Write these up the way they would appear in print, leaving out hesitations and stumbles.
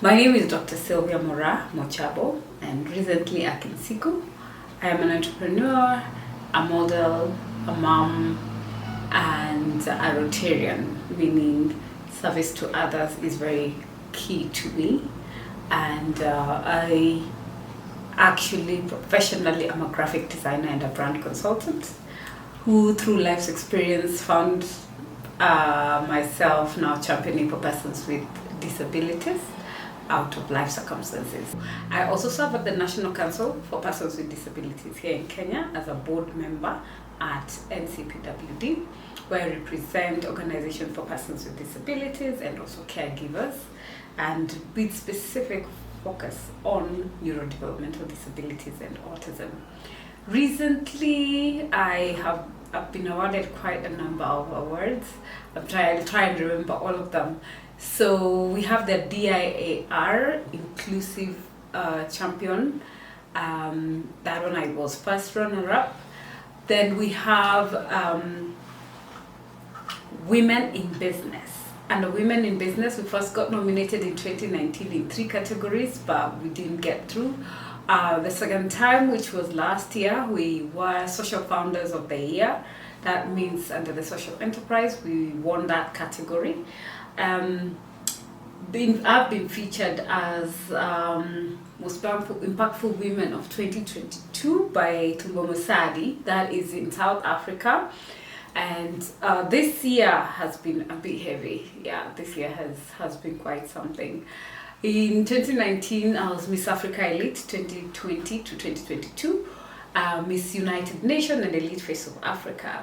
My name is Dr. Sylvia Moraa Mochabo, and recently a Kinsiku. I am an entrepreneur, a model, a mom, and a Rotarian, meaning service to others is very key to me. And I actually professionally am a graphic designer and a brand consultant who, through life's experience, found myself now championing for persons with disabilities out of life circumstances. I also serve at the National Council for Persons with Disabilities here in Kenya as a board member at NCPWD, where I represent organizations for persons with disabilities and also caregivers, and with specific focus on neurodevelopmental disabilities and autism. Recently, I've been awarded quite a number of awards. I'll try and remember all of them. So we have the DIAR Inclusive Champion. That one I was first runner-up. Then we have Women in Business. And the Women in Business, we first got nominated in 2019 in 3 categories, but we didn't get through. The second time, which was last year, we were Social Founders of the Year. That means under the social enterprise, we won that category. I've been featured as most impactful women of 2022 by Tumbo Musadi, that is in South Africa. And this year has been a bit heavy. Yeah, this year has been quite something. In 2019, I was Miss Africa Elite 2020 to 2022, Miss United Nations and Elite Face of Africa.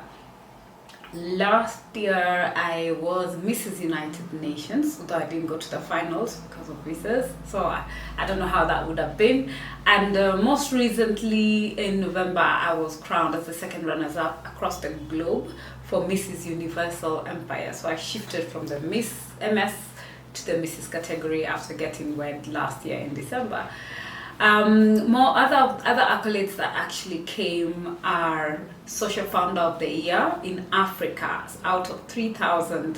Last year, I was Mrs. United Nations, although I didn't go to the finals because of visas. So I don't know how that would have been. And most recently, in November, I was crowned as the second runners-up across the globe for Mrs. Universal Empire. So I shifted from the Miss MS to the Mrs. category after getting wed last year in December. More other accolades that actually came are Social Founder of the Year in Africa, out of 3,000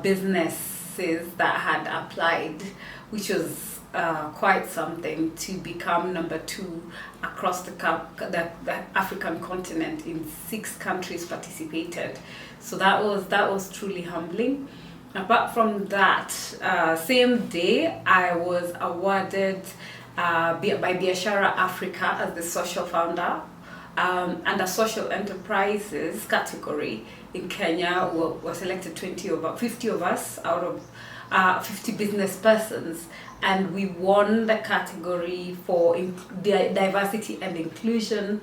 businesses that had applied, which was quite something to become number 2 across the African continent. In 6 countries participated, so that was truly humbling. Apart from that, same day I was awarded by Biashara Africa as the social founder and the social enterprises category in Kenya. Were selected 50 of us out of 50 business persons, and we won the category for diversity and inclusion.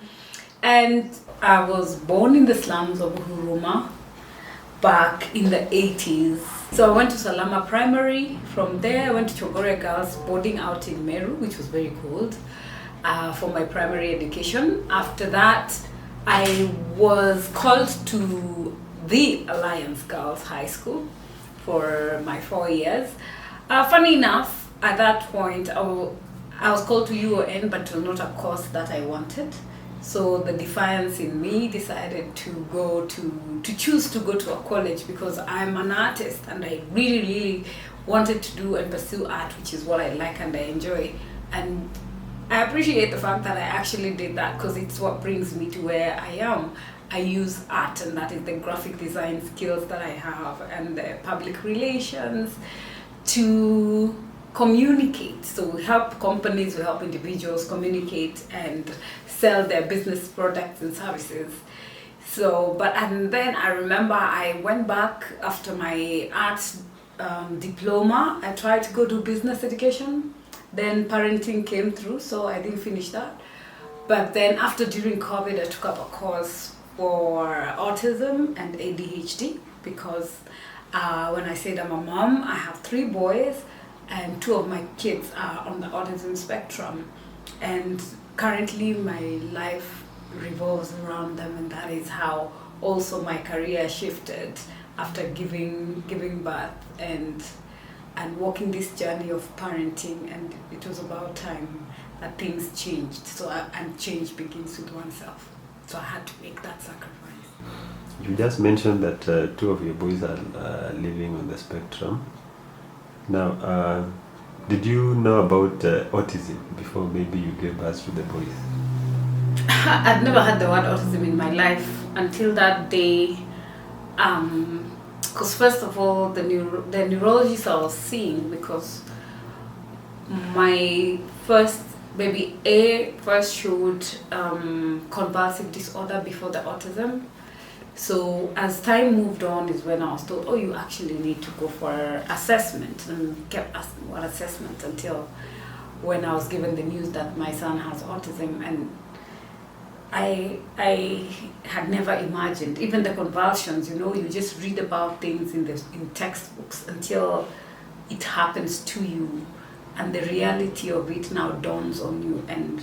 And I was born in the slums of Huruma back in the 80s. So I went to Salama Primary. From there, I went to Chogore Girls boarding out in Meru, which was very cold, for my primary education. After that, I was called to the Alliance Girls High School for my 4 years. Funny enough, at that point, I was called to UON, but it was not a course that I wanted. So the defiance in me decided to choose to go to a college, because I'm an artist and I really, really wanted to do and pursue art, which is what I like and I enjoy. And I appreciate the fact that I actually did that, because it's what brings me to where I am. I use art, and that is the graphic design skills that I have and the public relations to communicate. So we help companies, we help individuals communicate and sell their business products and services. So, and then I remember I went back after my arts diploma. I tried to go to business education. Then parenting came through, so I didn't finish that. But then during COVID, I took up a course for autism and ADHD, because when I said I'm a mom, I have 3 boys, and 2 of my kids are on the autism spectrum. And currently my life revolves around them, and that is how also my career shifted after giving birth and walking this journey of parenting. And it was about time that things changed. And change begins with oneself. So I had to make that sacrifice. You just mentioned that 2 of your boys are living on the spectrum. Now, Did you know about autism before maybe you gave birth to the boys? I've never had the word autism in my life until that day. Because first of all, the neurologist I was seeing, because my first baby first showed convulsive disorder before the autism. So as time moved on is when I was told, oh, you actually need to go for assessment, and kept asking what assessment until when I was given the news that my son has autism. And I had never imagined, even the convulsions, you just read about things in textbooks until it happens to you, and the reality of it now dawns on you, and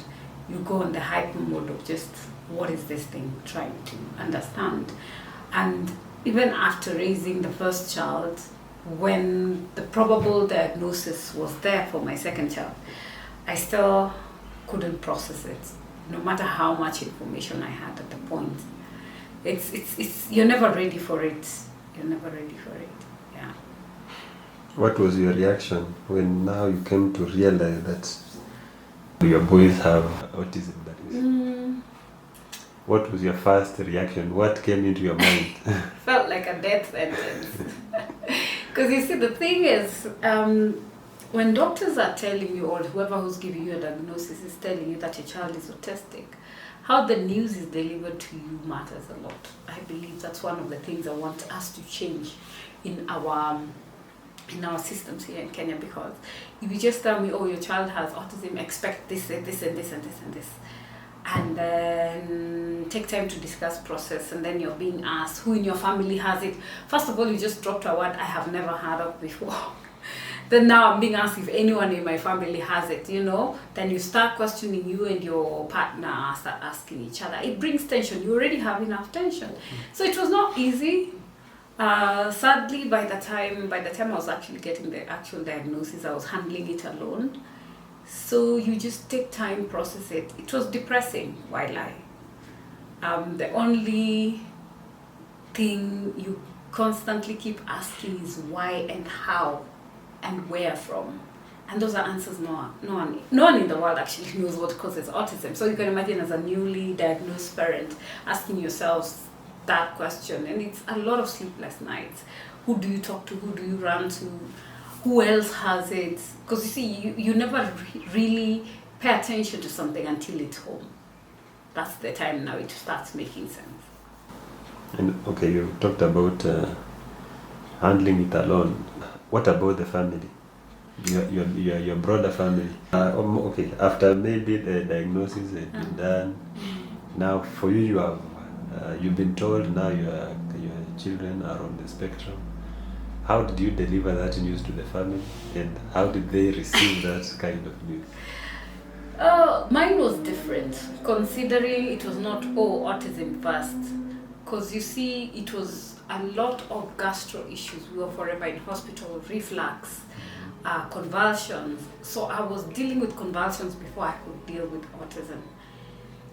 you go on the hyper mode of just, what is this thing, trying to understand. And even after raising the first child, when the probable diagnosis was there for my second child, I still couldn't process it, no matter how much information I had at the point. It's you're never ready for it. You're never ready for it. Yeah. What was your reaction when now you came to realize that your boys have autism? That is. What was your first reaction? What came into your mind? Felt like a death sentence. Because you see, the thing is, when doctors are telling you, or whoever who's giving you a diagnosis is telling you that your child is autistic, how the news is delivered to you matters a lot. I believe that's one of the things I want us to change in our systems here in Kenya, because if you just tell me, oh, your child has autism, expect this and this and this and this and this, and then take time to discuss process, and then you're being asked who in your family has it. First of all, you just dropped a word I have never heard of before. Then now I'm being asked if anyone in my family has it, then you start questioning, you and your partner start asking each other. It brings tension. You already have enough tension. So it was not easy. Sadly, by the time I was actually getting the actual diagnosis, I was handling it alone. So you just take time, process it. It was depressing, while the only thing you constantly keep asking is why and how and where from. And those are answers no one in the world actually knows what causes autism. So you can imagine, as a newly diagnosed parent, asking yourselves that question. And it's a lot of sleepless nights. Who do you talk to? Who do you run to? Who else has it? Because you see, you never really pay attention to something until it's home. That's the time now it starts making sense. And okay, you talked about handling it alone. What about the family? Your broader family. Okay, after maybe the diagnosis had been done, now for you, you've been told now your children are on the spectrum. How did you deliver that news to the family, and how did they receive that kind of news? Mine was different, considering it was not autism first. Because you see, it was a lot of gastro issues. We were forever in hospital, reflux, convulsions. So I was dealing with convulsions before I could deal with autism.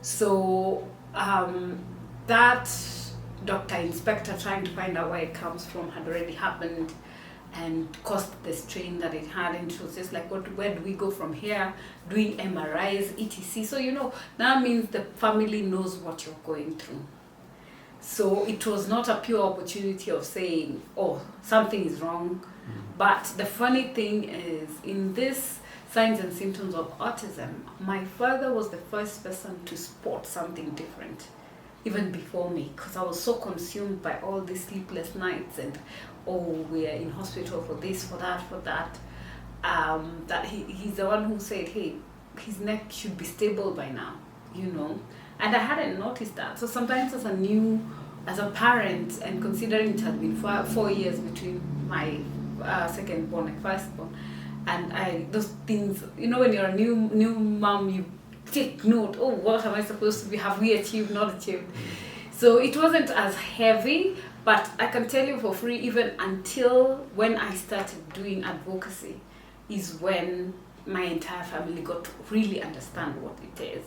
So that doctor inspector trying to find out where it comes from had already happened and caused the strain that it had. And it was just like, where do we go from here? Doing MRIs, etc. So, that means the family knows what you're going through. So it was not a pure opportunity of saying, oh, something is wrong. But the funny thing is, in this signs and symptoms of autism, my father was the first person to spot something different, even before me, because I was so consumed by all these sleepless nights and, we are in hospital for this, for that, that he's the one who said, hey, his neck should be stable by now, And I hadn't noticed that. So sometimes as a parent, and considering it had been 4 years between my second born and first born, and those things, when you're a new mom, you take note, what am I supposed to be, have we achieved, not achieved? So it wasn't as heavy, but I can tell you for free, even until when I started doing advocacy, is when my entire family got to really understand what it is.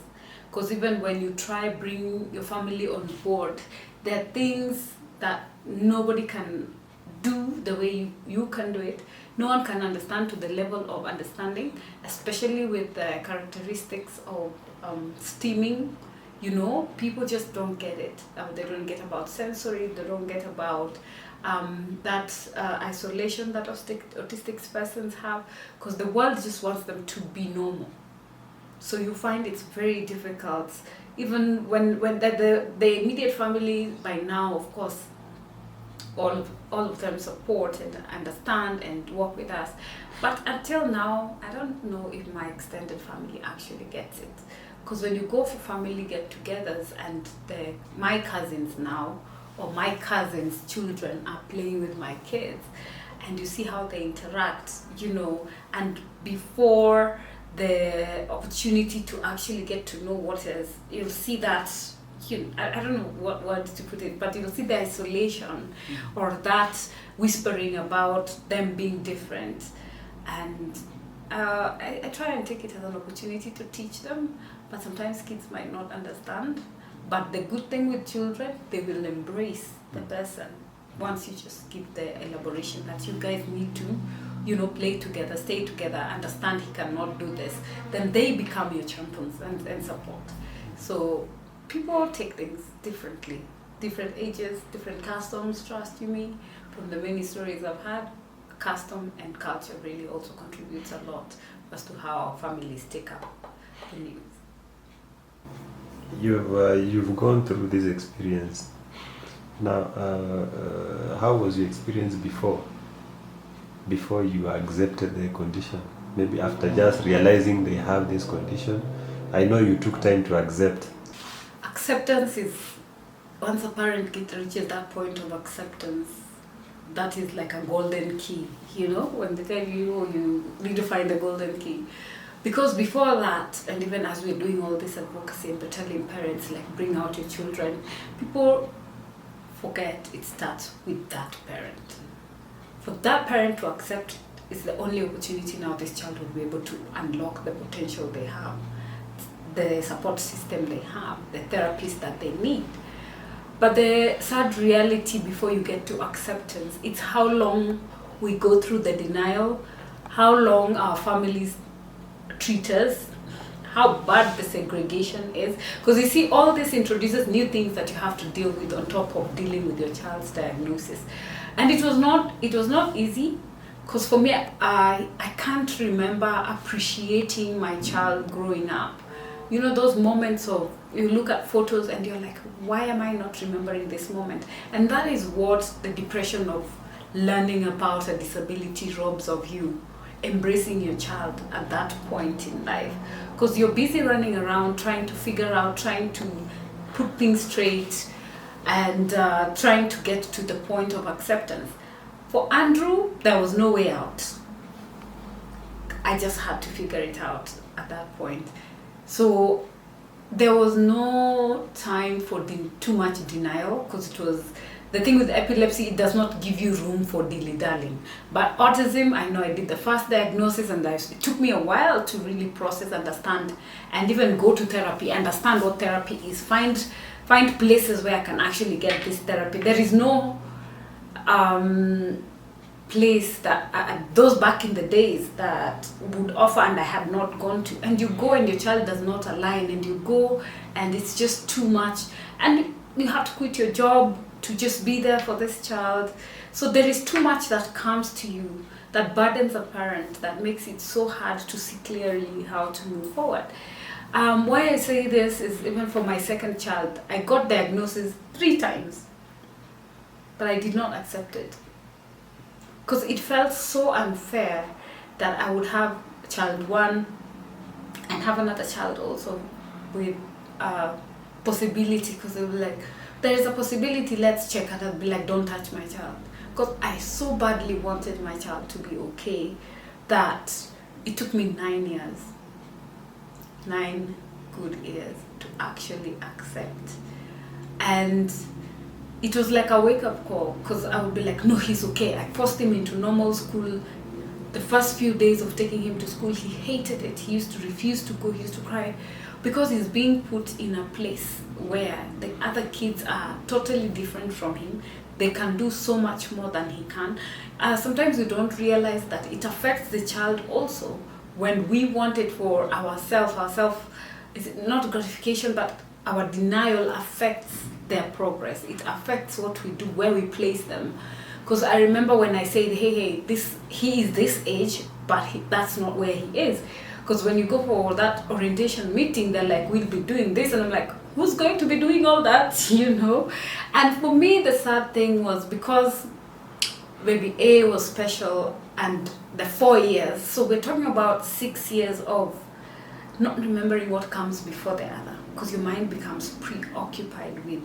Because even when you try bring your family on board, there are things that nobody can do the way you can do it. No one can understand to the level of understanding, especially with the characteristics of steaming. You know, people just don't get it. They don't get about sensory, they don't get about that isolation that autistic persons have, because the world just wants them to be normal. So you find it's very difficult, even when the immediate family by now, of course, all of them support and understand and work with us. But until now, I don't know if my extended family actually gets it. Because when you go for family get-togethers and my cousins now, or my cousins' children are playing with my kids, and you see how they interact, you know, and before the opportunity to actually get to know what is, you'll see that, I don't know what words to put it, but you'll see the isolation or that whispering about them being different. And I try and take it as an opportunity to teach them, but sometimes kids might not understand. But the good thing with children, they will embrace the person once you just give the elaboration that you guys need to, you know, play together, stay together, understand he cannot do this. Then they become your champions and support. So people take things differently. Different ages, different customs, trust you me. From the many stories I've had, custom and culture really also contributes a lot as to how our families take up the news. You've gone through this experience. Now, how was your experience before you accepted the condition? Maybe after just realizing they have this condition. I know you took time to accept. Acceptance is, once a parent reaches that point of acceptance, that is like a golden key, you know, when they tell you, oh, you need to find the golden key. Because before that, and even as we're doing all this advocacy and telling parents, like, bring out your children, people forget it starts with that parent. For that parent to accept is the only opportunity now this child will be able to unlock the potential they have, the support system they have, the therapist that they need. But the sad reality before you get to acceptance, it's how long we go through the denial, how long our families treat us, how bad the segregation is. Because you see, all this introduces new things that you have to deal with on top of dealing with your child's diagnosis. And it was not easy, because for me, I can't remember appreciating my child growing up. You know, those moments of, you look at photos and you're like, why am I not remembering this moment? And that is what the depression of learning about a disability robs of you, embracing your child at that point in life. Because you're busy running around trying to figure out, trying to put things straight, and trying to get to the point of acceptance. For Andrew, there was no way out. I just had to figure it out at that point. So there was no time for too much denial, because it was the thing with epilepsy, it does not give you room for dilly-dallying. But autism, I know I did the first diagnosis, and it took me a while to really process, understand, and even go to therapy, understand what therapy is, find places where I can actually get this therapy. There is no place that those back in the days that would offer, and I had not gone to. And you go and your child does not align, and you go and it's just too much, and you have to quit your job to just be there for this child. So there is too much that comes to you that burdens a parent, that makes it so hard to see clearly how to move forward. Why I say this is, even for my second child, I got diagnosis 3 times, but I did not accept it. Because it felt so unfair that I would have child 1 and have another child also with possibility, because they were like, there is a possibility, let's check. And I'd be like, don't touch my child. Because I so badly wanted my child to be okay that it took me 9 years, 9 good years to actually accept. And it was like a wake-up call, because I would be like, no, he's okay. I forced him into normal school. The first few days of taking him to school, he hated it. He used to refuse to go, he used to cry, because he's being put in a place where the other kids are totally different from him. they can do so much more than he can. Sometimes we don't realize that it affects the child also. When we want it for ourselves is not gratification, but our denial affects their progress. It affects what we do, where we place them. Because I remember when I said, hey, he is this age, but that's not where he is. Because when you go for that orientation meeting, they're like, we'll be doing this. And I'm like, who's going to be doing all that, you know? And for me, the sad thing was because baby A was special and the 4 years. So we're talking about 6 years of not remembering what comes before the other. Because your mind becomes preoccupied with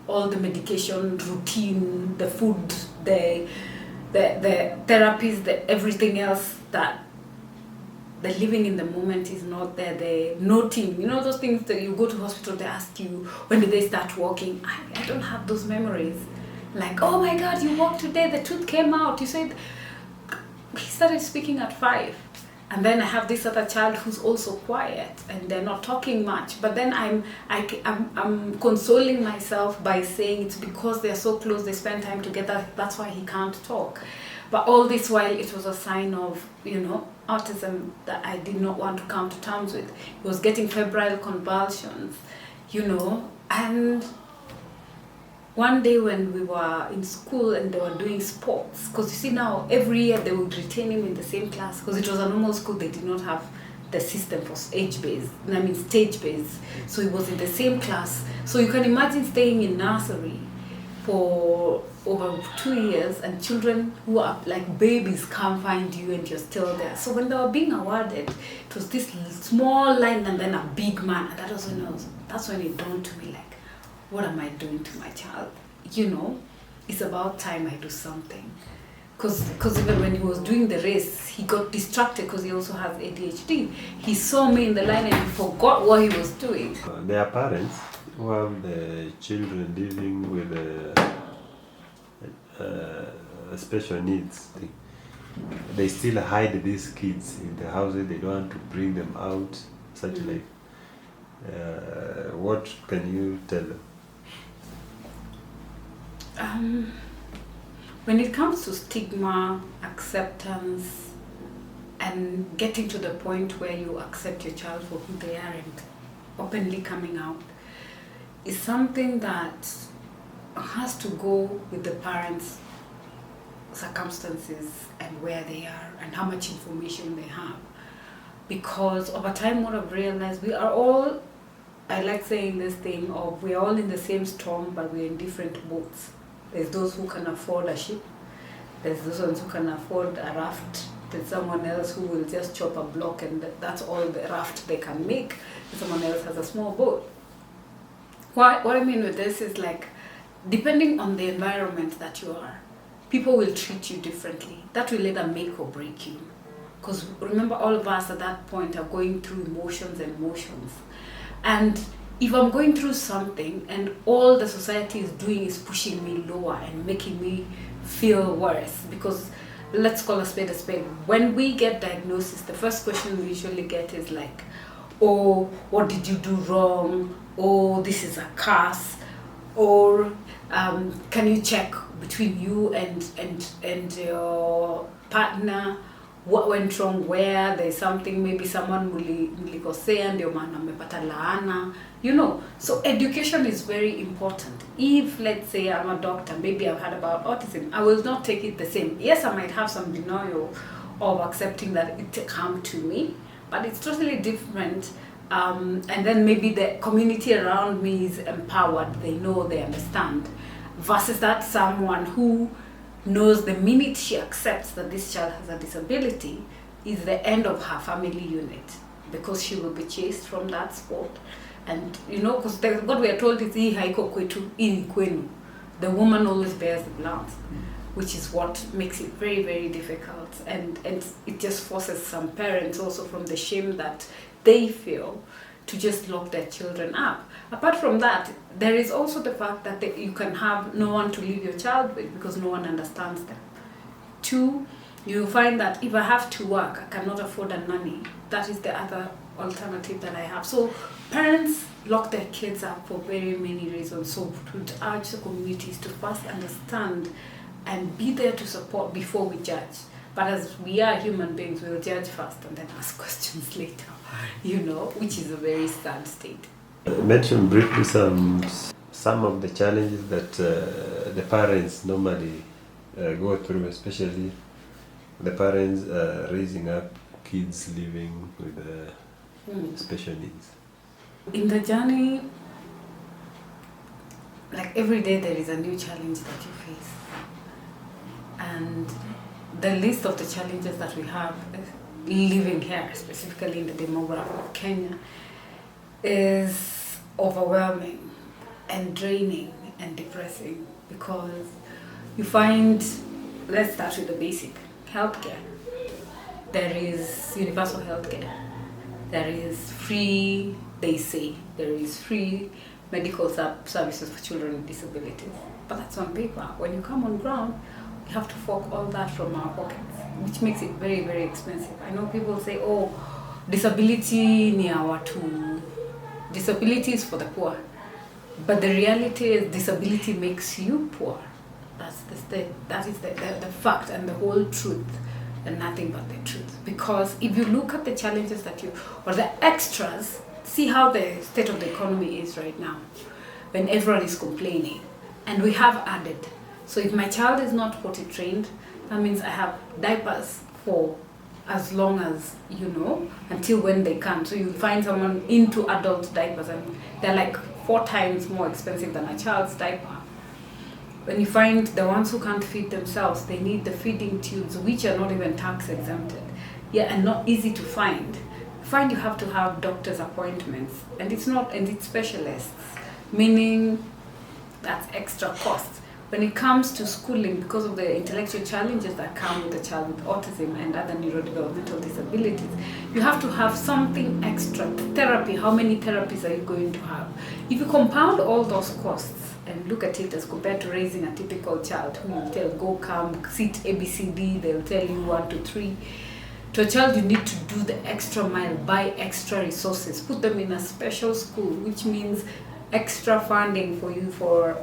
all the medication, routine, the food, the therapies, the everything else, that the living in the moment is not there. The noting, you know, those things that you go to hospital, they ask you, when did they start walking? I don't have those memories. Like, oh my God, you walked today, the tooth came out. You said, he started speaking at 5. And then I have this other child who's also quiet and they're not talking much. But then I'm consoling myself by saying it's because they're so close, they spend time together, that's why he can't talk. But all this while it was a sign of, you know, autism that I did not want to come to terms with. He was getting febrile convulsions, you know. And one day when we were in school and they were doing sports, because you see now every year they would retain him in the same class, because it was a normal school, they did not have the system for age-based, stage-based. So he was in the same class. So you can imagine staying in nursery for over 2 years and children who are like babies can't find you and you're still there. So when they were being awarded, it was this small line and then a big man. And that's when it dawned to me, like, what am I doing to my child? You know, it's about time I do something. Because even when he was doing the race, he got distracted because he also has ADHD. He saw me in the line and he forgot what he was doing. There are parents who have the children living with special needs. They still hide these kids in the houses. They don't want to bring them out. Such like, what can you tell them? When it comes to stigma, acceptance, and getting to the point where you accept your child for who they are and openly coming out, is something that has to go with the parents' circumstances and where they are and how much information they have. Because over time what I've realized, we are all, I like saying this thing of we're all in the same storm but we're in different boats. There's those who can afford a ship, there's those ones who can afford a raft, there's someone else who will just chop a block and that's all the raft they can make, and someone else has a small boat. What I mean with this is, like, depending on the environment that you are, people will treat you differently. That will either make or break you. Because remember, all of us at that point are going through emotions and motions. And if I'm going through something and all the society is doing is pushing me lower and making me feel worse, because let's call a spade a spade. When we get diagnosis, the first question we usually get is like, oh, what did you do wrong? Oh, this is a curse. Or can you check between you and your partner what went wrong, where there's something, maybe someone mlikosea ndio maana mmepata laana, you know. So education is very important. If, let's say, I'm a doctor, maybe I've heard about autism, I will not take it the same. Yes, I might have some denial of accepting that it come to me, but it's totally different. And then maybe the community around me is empowered, they know, they understand, versus that someone who knows the minute she accepts that this child has a disability is the end of her family unit, because she will be chased from that spot. And you know, because what we are told is hii haiko kwetu, hii ni kwenu. The woman always bears the blunt, which is what makes it very, very difficult. And it just forces some parents also from the shame that they feel to just lock their children up. Apart from that, there is also the fact that you can have no one to leave your child with because no one understands them. 2, You find that if I have to work, I cannot afford a nanny. That is the other alternative that I have. So parents lock their kids up for very many reasons. So we would urge the communities to first understand and be there to support before we judge. But as we are human beings, we'll judge first and then ask questions later, which is a very sad state. Mention briefly some of the challenges that the parents normally go through, especially the parents raising up kids living with special needs. In the journey, like every day there is a new challenge that you face. And the list of the challenges that we have living here, specifically in the demography of Kenya, is overwhelming and draining and depressing, because you find, let's start with the basic, healthcare. There is universal healthcare. There is free, they say, there is free medical services for children with disabilities. But that's on paper. When you come on ground, we have to fork all that from our pockets, which makes it very, very expensive. I know people say, oh, disability ni ya watu, disability is for the poor. But the reality is disability makes you poor. That is the fact and the whole truth, and nothing but the truth. Because if you look at the challenges or the extras, see how the state of the economy is right now, when everyone is complaining, and we have added. So if my child is not potty trained, that means I have diapers for as long as, until when they can. So you'll find someone into adult diapers, and they're like 4 times more expensive than a child's diaper. When you find the ones who can't feed themselves, they need the feeding tubes, which are not even tax exempted, and not easy to find. You have to have doctor's appointments, and it's specialists, meaning that's extra cost. When it comes to schooling, because of the intellectual challenges that come with a child with autism and other neurodevelopmental disabilities, you have to have something extra. Therapy, how many therapies are you going to have? If you compound all those costs and look at it as compared to raising a typical child who will tell, go come, sit ABCD, they'll tell you 1, 2, 3. To a child, you need to do the extra mile, buy extra resources, put them in a special school, which means extra funding for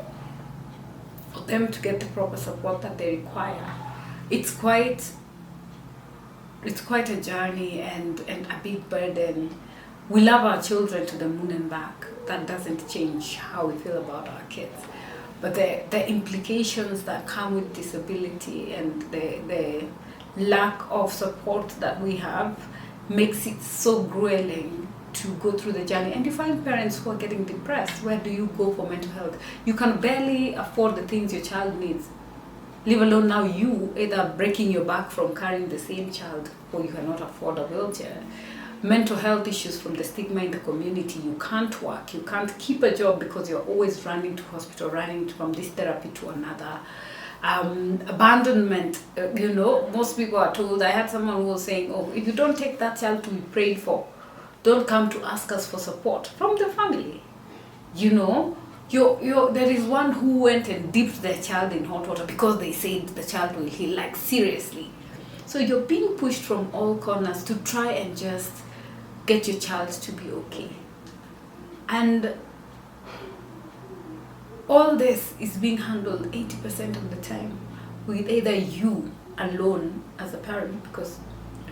them to get the proper support that they require. It's quite a journey and a big burden. We love our children to the moon and back. That doesn't change how we feel about our kids. But the implications that come with disability and the lack of support that we have makes it so grueling to go through the journey. And you find parents who are getting depressed. Where do you go for mental health? You can barely afford the things your child needs, leave alone now you either breaking your back from carrying the same child, or you cannot afford a wheelchair. Mental health issues from the stigma in the community. You can't work, you can't keep a job because you're always running to hospital, running from this therapy to another. Abandonment, most people are told. I had someone who was saying, oh, if you don't take that child to be prayed for, don't come to ask us for support from the family. There is one who went and dipped their child in hot water because they said the child will heal, like seriously. So you're being pushed from all corners to try and just get your child to be okay. And all this is being handled 80% of the time with either you alone as a parent, because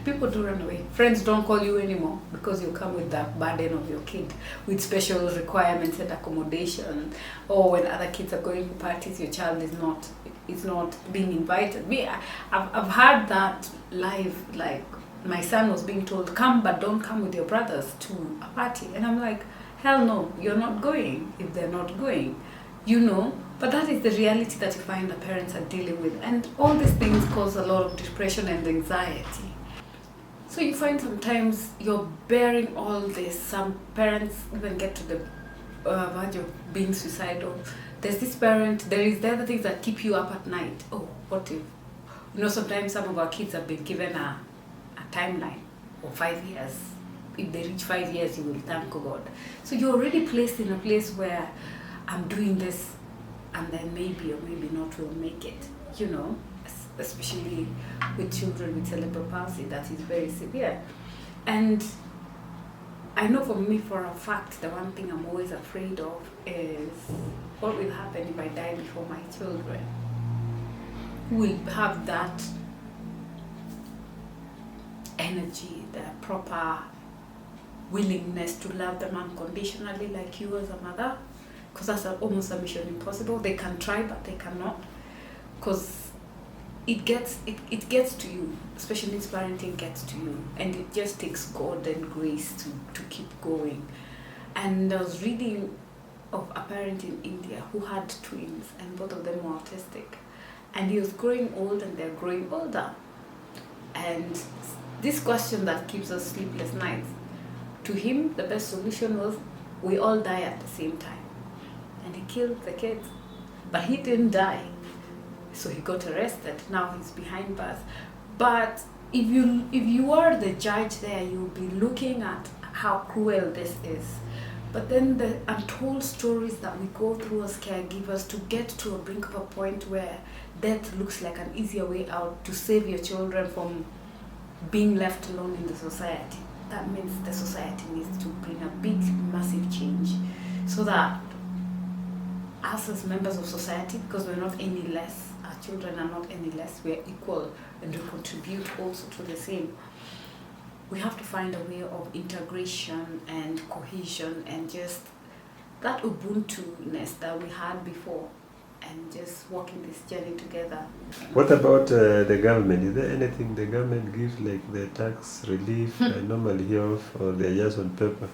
people do run away. Friends don't call you anymore because you come with that burden of your kid with special requirements and accommodation. Or when other kids are going to parties, your child is not being invited. I've heard that live, like my son was being told, come but don't come with your brothers to a party. And I'm like, hell no, you're not going if they're not going. But that is the reality that you find the parents are dealing with. And all these things cause a lot of depression and anxiety. So you find sometimes you're bearing all this. Some parents even get to the verge of being suicidal. There's this parent, there is the other things that keep you up at night. Oh, what if? Sometimes some of our kids have been given a timeline of 5 years. If they reach 5 years, you will thank God. So you're already placed in a place where I'm doing this and then maybe or maybe not will make it, especially with children with cerebral palsy, that is very severe. And I know for me, for a fact, the one thing I'm always afraid of is what will happen if I die before my children. Who will have that energy, the proper willingness to love them unconditionally like you as a mother? Because that's almost a mission impossible. They can try, but they cannot. Because it gets to you, especially this parenting gets to you, and it just takes God and grace to keep going. And I was reading of a parent in India who had twins, and both of them were autistic, and he was growing old and they're growing older. And this question that keeps us sleepless nights, to him the best solution was we all die at the same time, and he killed the kids, but he didn't die. So he got arrested. Now he's behind bars. But if you are the judge there, you'll be looking at how cruel this is. But then the untold stories that we go through as caregivers to get to a brink of a point where death looks like an easier way out to save your children from being left alone in the society. That means the society needs to bring a big, massive change so that us as members of society, because we're not any less, our children are not any less, we're equal and we contribute also to the same. We have to find a way of integration and cohesion and just that Ubuntu-ness that we had before, and just walking this journey together. What about the government? Is there anything the government gives, like the tax relief I normally hear of, or they're just on paper?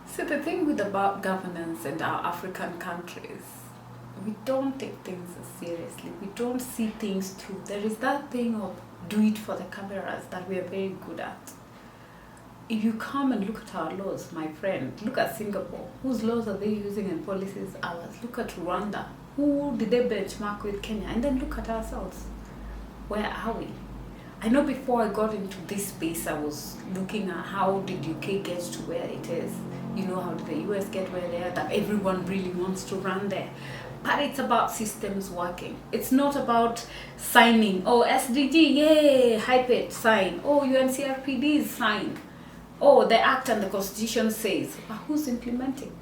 So the thing with about governance and our African countries, we don't take things seriously. We don't see things through. There is that thing of do it for the cameras that we are very good at. If you come and look at our laws, my friend, look at Singapore. Whose laws are they using and policies ours? Look at Rwanda. Who did they benchmark with Kenya? And then look at ourselves. Where are we? I know before I got into this space, I was looking at how did UK get to where it is. You know, how did the US get where they are, that everyone really wants to run there. But it's about systems working. It's not about signing. Oh, SDG, yay, hype it, sign. Oh, UNCRPD, sign. Oh, the act and the constitution says. But who's implementing?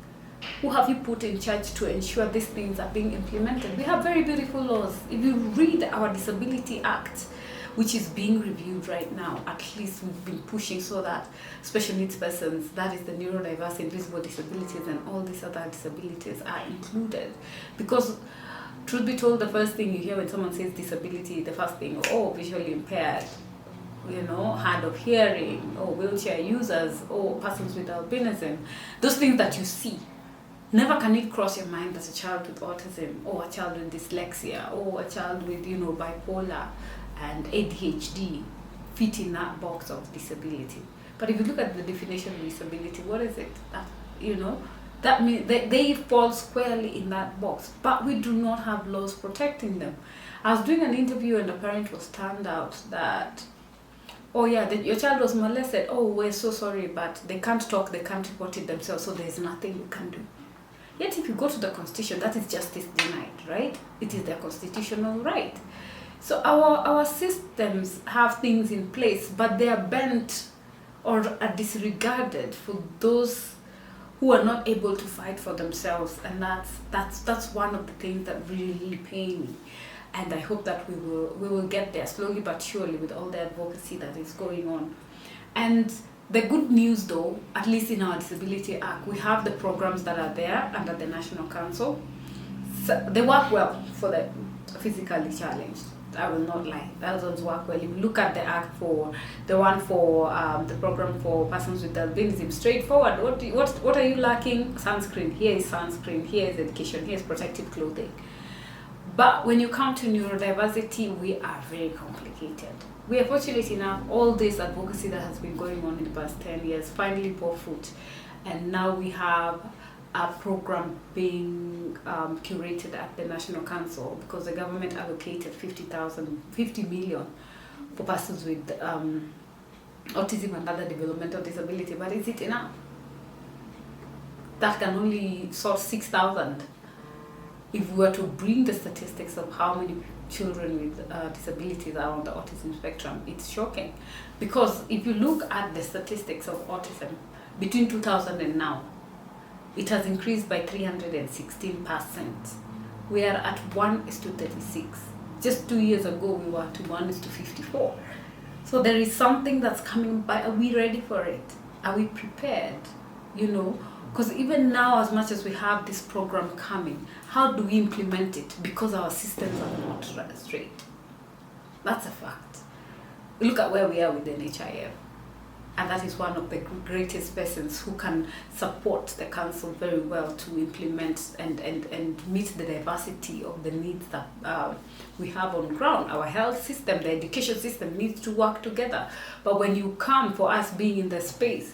Who have you put in charge to ensure these things are being implemented? We have very beautiful laws. If you read our Disability Act, which is being reviewed right now, at least we've been pushing so that special needs persons, that is the neurodiverse, invisible disabilities, and all these other disabilities are included. Because truth be told, the first thing you hear when someone says disability, the first thing, oh, visually impaired, you know, hard of hearing, or wheelchair users, or persons with albinism, those things that you see. Never can it cross your mind that a child with autism, or a child with dyslexia, or a child with, you know, bipolar and ADHD fit in that box of disability. But if you look at the definition of disability, what is it? You know, that means they fall squarely in that box, but we do not have laws protecting them. I was doing an interview and a parent was turned out that, oh yeah, your child was molested. Oh, we're so sorry, but they can't talk, they can't report it themselves, so there's nothing we can do. Yet if you go to the Constitution, that is justice denied, right? It is their constitutional right. So our systems have things in place, but they are bent or are disregarded for those who are not able to fight for themselves, and that's one of the things that really pain me. And I hope that we will get there slowly but surely with all the advocacy that is going on. And the good news, though, at least in our Disability Act, we have the programs that are there under the National Council. So they work well for the physically challenged. I will not lie, those ones work well. If you look at the act for the one for the program for persons with albinism, straightforward. What are you lacking? Sunscreen. Here is sunscreen. Here is education. Here is protective clothing. But when you come to neurodiversity, we are very complicated. We are fortunate enough, all this advocacy that has been going on in the past 10 years finally bore fruit, and now we have a program being curated at the National Council, because the government allocated 50 million for persons with autism and other developmental disability. But is it enough? That can only source 6,000. if we were to bring the statistics of how many children with disabilities are on the autism spectrum, it's shocking. Because if you look at the statistics of autism between 2000 and now, it has increased by 316%. We are at 1:36. Just 2 years ago, we were to 1:54. So there is something that's coming by. Are we ready for it? Are we prepared? You know, because even now, as much as we have this program coming, how do we implement it? Because our systems are not straight. That's a fact. Look at where we are with NHIF. And that is one of the greatest persons who can support the council very well to implement and meet the diversity of the needs that we have on ground. Our health system, the education system needs to work together. But when you come, for us being in the space,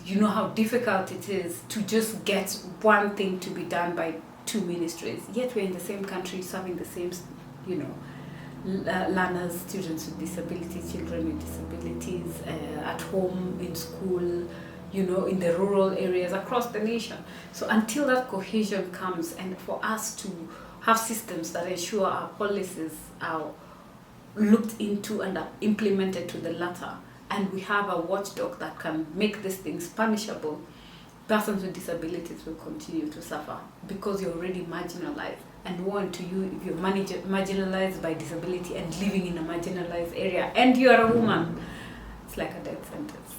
you know how difficult it is to just get one thing to be done by two ministries. Yet we're in the same country serving the same, you know, learners, students with disabilities, children with disabilities, at home, in school, you know, in the rural areas across the nation. So until that cohesion comes, and for us to have systems that ensure our policies are looked into and are implemented to the latter, and we have a watchdog that can make these things punishable, persons with disabilities will continue to suffer because you're already marginalized. And woe to you if you're marginalized by disability and living in a marginalized area and you are a woman. It's like a death sentence.